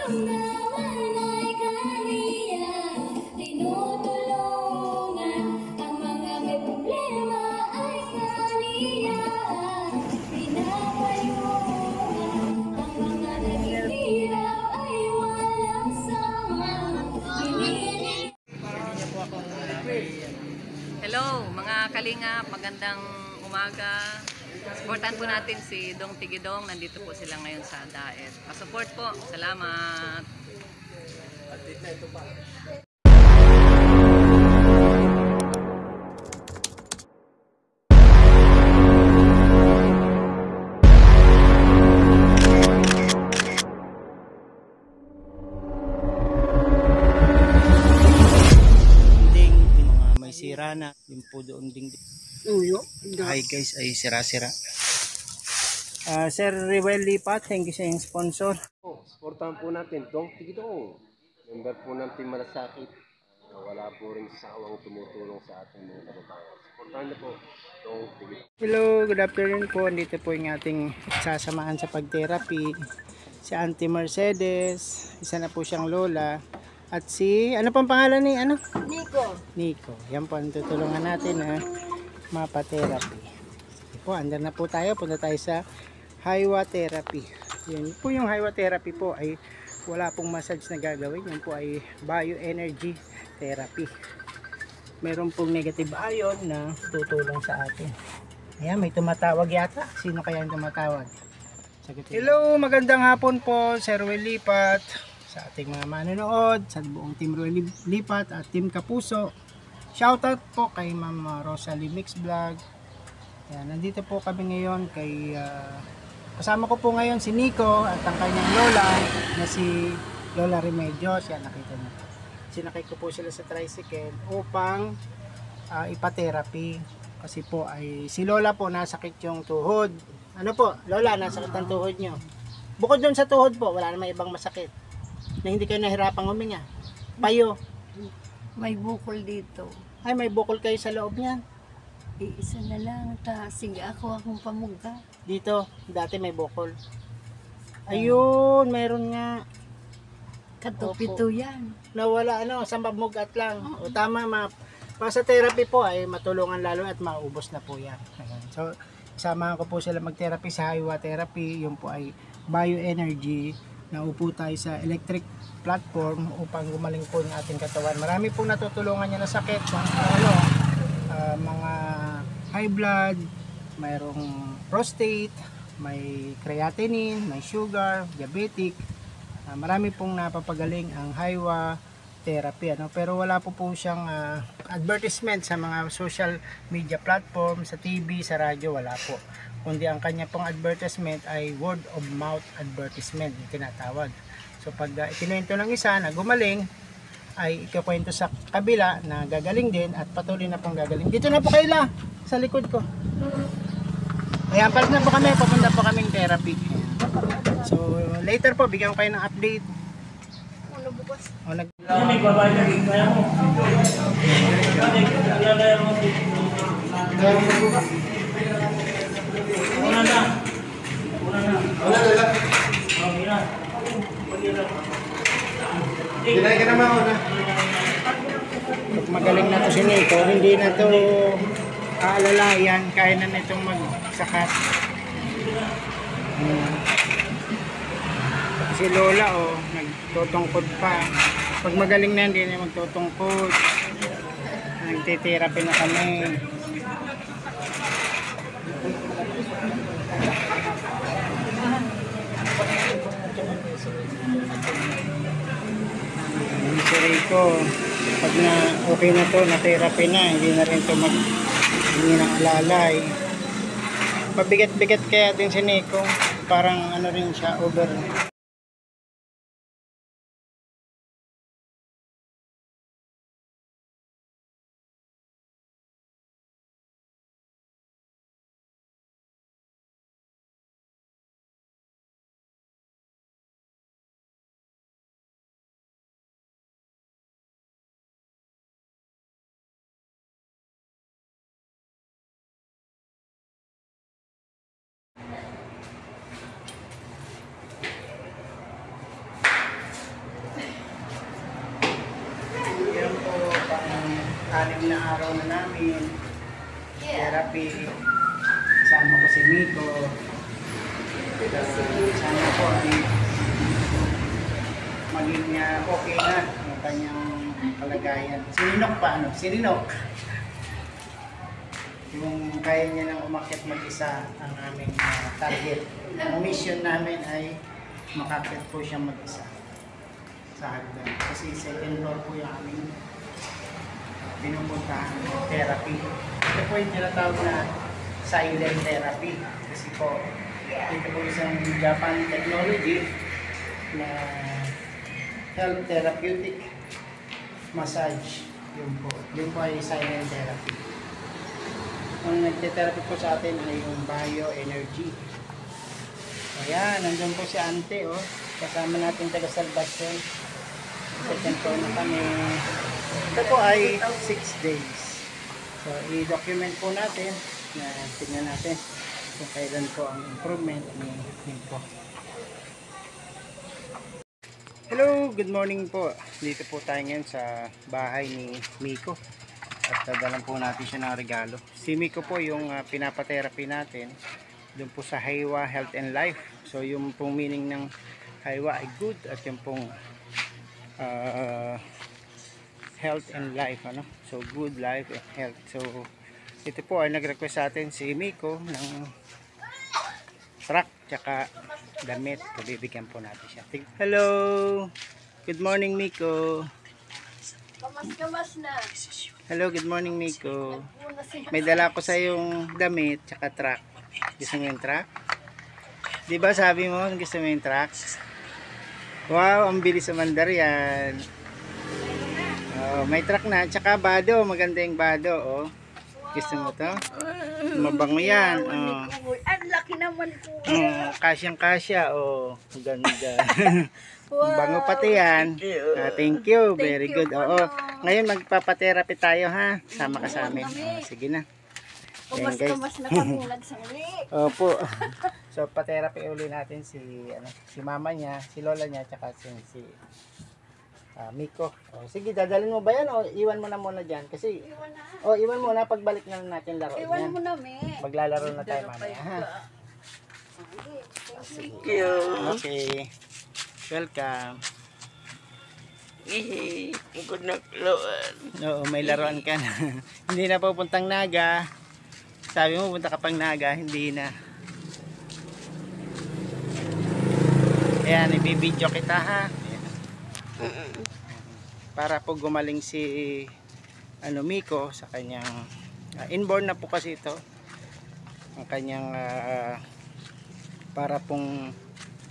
naman ay kaniya, tinutulungan. Ang mga may problema ay kaniya, pinapayungan. Ang mga naghihirap ay walang sama, Hello mga kalingap, magandang umaga. Supportan po natin si Dong Tigidong. Nandito po sila ngayon sa Daet. Pa-support po. Salamat. Sira na yung po doon dingding. Uyo. Hi guys, ay sira-sira. Sir Rewel Lipat, thank you sa yung sponsor. Supportahan po natin Dong Tigidong, member po ng Team Malasakit. Wala po rin sawang tumutulong sa ating mga kababayan. Supportahan niyo po Dong Tigidong. Hello, good afternoon po. Dito po yung ating sasamahan sa pag-therapy. Si Auntie Mercedes, isa na po siyang lola. At si, ano pang pangalan ni, ano? Nico. Yan po, ang tutulungan natin na mapa-therapy. Sige po, andar na po tayo. Punta tayo sa Hiwa Therapy. Yun po yung Hiwa Therapy po ay wala pong massage na gagawin. Yan po ay bioenergy therapy. Meron pong negative ion na tutulong sa atin. Ayan, may tumatawag yata. Sino kaya ang tumatawag? Hello, magandang hapon po, Sir Will Lipat. Sa ating mga manonood, sa buong Team Ruel Lipat at Team Kapuso. Shoutout po kay Ma'am Rosalie Mix Vlog. Ayan, nandito po kami ngayon kay kasama ko po ngayon si Nico at ang kanyang lola na si Lola Remedios. Yan, nakita niyo. Sinakay ko po sila sa tricycle upang ipa-therapy. Kasi po ay si Lola po nasakit yung tuhod. Ano po, Lola, nasakit ang tuhod nyo. Bukod doon sa tuhod po, wala namang ibang masakit na hindi kayo nahirapang huminga. Payo. May bukol dito. Ay, may bukol kayo sa loob niyan. Iisa na lang. Sige, ako akong pamuga. Dito, dati may bukol. Ayun, meron nga. Katupito yan. Nawala, ano, sa pamugat lang. O tama, sa therapy po ay matulungan lalo at maubos na po yan. So, samahan ko po sila mag-therapy sa Hiwa Therapy. Yung po ay bioenergy. Naupo tayo sa electric platform upang gumaling po yung ating katawan. Marami pong natutulungan niya na sakit, mga high blood, mayroong prostate, may creatinine, may sugar, diabetic. Marami pong napapagaling ang Hiwa Therapy, pero wala po siyang advertisement sa mga social media platform, sa TV, sa radyo, wala po. Kundi ang kanya pong advertisement ay word of mouth advertisement, yung tinatawag. So pag ikinuwento ng isa na gumaling, ay ikakwento sa kabila na gagaling din at patuloy na pong gagaling. Dito na po kayo la, sa likod ko. Ayan, palit na po kami, papunta po kaming therapy. So later po, bigyan ko kayo ng update. Ano bukas? O, Pag magaling na to si Nico, hindi na to aalalayan, kaya na nitong magsakat. Si Lola nagtutungkod pa. Pag magaling na, hindi na magtutungkod. Nagtitherapy na kami. Si Rico, pag na okay na to, na therapy na, hindi na rin to hindi na alalay. Pabigat-bigat kaya din si Nico, parang ano rin siya, over. Pang-anim na araw na namin. Therapy. Kasama ko si Miko. Sana po ay maging okay na ang kanyang kalagayan. Sininok pa, ano? Sininok. Yung kaya niya nang umakyat mag-isa ang aming target. Ang mission namin ay makakyat po siya mag-isa sa hagdan. Kasi second floor po yung aming pinupuntahan therapy. Ito po yung tinatawag na silent therapy. Kasi po, ito po isang Japan technology na health therapeutic massage. Yun po ay silent therapy. Ang nagte-therapy po sa atin ay yung bioenergy. Ayan, nandun po si Ante, oh. Kasama natin taga Salvacion. Second floor na kami. Ito po ay 6 days. So, i-document po natin na tingnan natin kung kailan po ang improvement ni Miko. Hello, good morning po. Dito po tayo ngayon sa bahay ni Miko. At dadalan po natin siya ng regalo. Si Miko po yung pinapatherapy natin doon po sa Haywa Health and Life. So yung pong meaning ng Haywa ay good at yung pong health and life, ano? So good life and health. So ito po ay nag-request sa atin si Miko ng truck tsaka damit. So bibigyan po natin siya. Hello! Good morning, Miko. Kamas-kamas na. Hello, good morning, Miko. May dala ko sa yung damit tsaka truck. Gusto mo yung truck? Di ba sabi mo gusto mo yung truck? Wow, ang bilis sa mandar yan. Oh, may truck na. Tsaka bado. Maganda yung bado. Oh. Gusto mo to? Mabango yan. Oh. Ang laki naman po. Kasyang-kasya. Oh, ganda. Bango pati yan. Thank you. Very good. Oo. Ngayon magpapatherapy tayo, ha? Sama ka sa amin. Sige na. Ayan, guys. Kamas na kami nagsangli. Opo. So pa-therapy uli natin si mama niya, si lola niya, tsaka si Miko. O, sige, dadalhin mo ba yan o iwan mo na muna dyan? Kasi, iwan mo na pagbalik na natin laro. Iwan mo na, me. Maglalaro na tayo mamaya. Ha? Thank you. Okay. Welcome. Good na laruan. Oo, may laruan ka na. Hindi na pupuntang Naga. Sabi mo, punta ka pang Naga, hindi na. Ayan, ibibidyo kita, ha? Para po gumaling si Miko sa kanyang inborn na po kasi ito. Ang kanyang para pong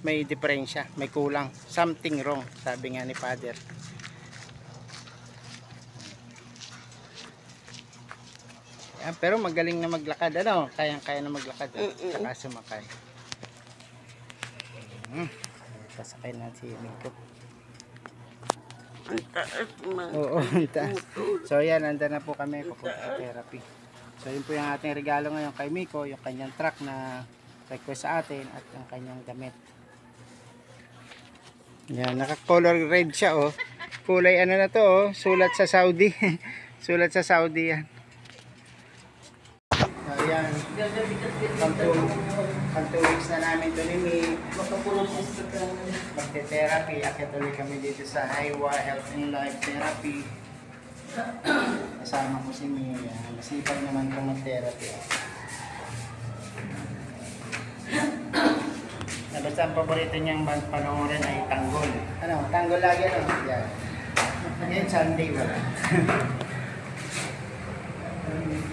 may diferensya, may kulang, something wrong, sabi nga ni Father. Ayan, pero magaling na maglakad, ano? Kayang-kaya na maglakad, saka sumakay. Sasakay na si Miko. Ang taas man. Oo, ang taas. So yan, nandun na po kami papunta sa therapy. So yun po yung ating regalo ngayon kay Miko, yung kanyang truck na request sa atin at yung kanyang damit. Yan, naka-color red siya, oh. Kulay ano na to, oh. Sulat sa Saudi. Sulat sa Saudi yan. Ayan. Pang 2 weeks na namin ito ni Mi. Magte-therapy. Akit ulit kami dito sa Haywa Health and Life Therapy. Kasama ko si Mi. Masipag naman kung mag-therapy. Basta ang paborito niyang panoorin ay tanggol. Ano? Tanggol lagi, ano? Yan. Ngayon Sunday wala.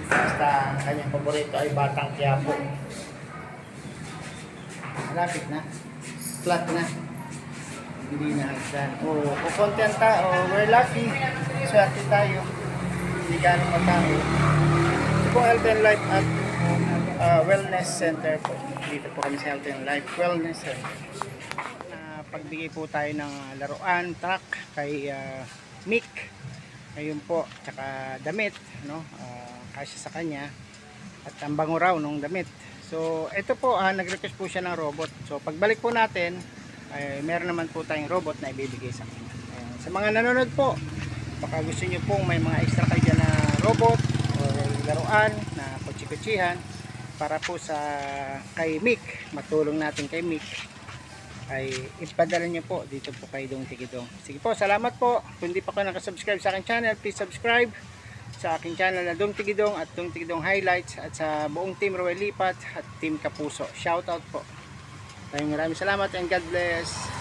Basta ang kanyang paborito ay Batang Quiapo. Malapit na. Flat na. Hindi na hagdan. O content ta. We're lucky. Swerte tayo. Hindi gano'ng matao. Ito po Health and Life at Wellness Center po. Dito po kami sa Health and Life Wellness Center. Pagbigay po tayo ng laruan, truck kay Mick. Ayun po. Tsaka damit. No? Kasya sa kanya. At ang bango raw nung damit. So ito po, nag-request po siya ng robot. So pagbalik po natin, meron naman po tayong robot na ibibigay sa kanya. Sa mga nanonood po, baka gusto nyo pong may mga extra kayo na robot o laruan na kutsi-kutsihan para po sa kay Mick, matulong natin kay Mick, ay ipadala nyo po dito po kay Dong Tigidong. Sige po, salamat po. Kung hindi pa kayo nakasubscribe sa aking channel, please subscribe sa aking channel na Dong Tigidong at Dong Tigidong Highlights, at sa buong team Roel Lipat at team Kapuso. Shoutout po. Maraming salamat and God bless.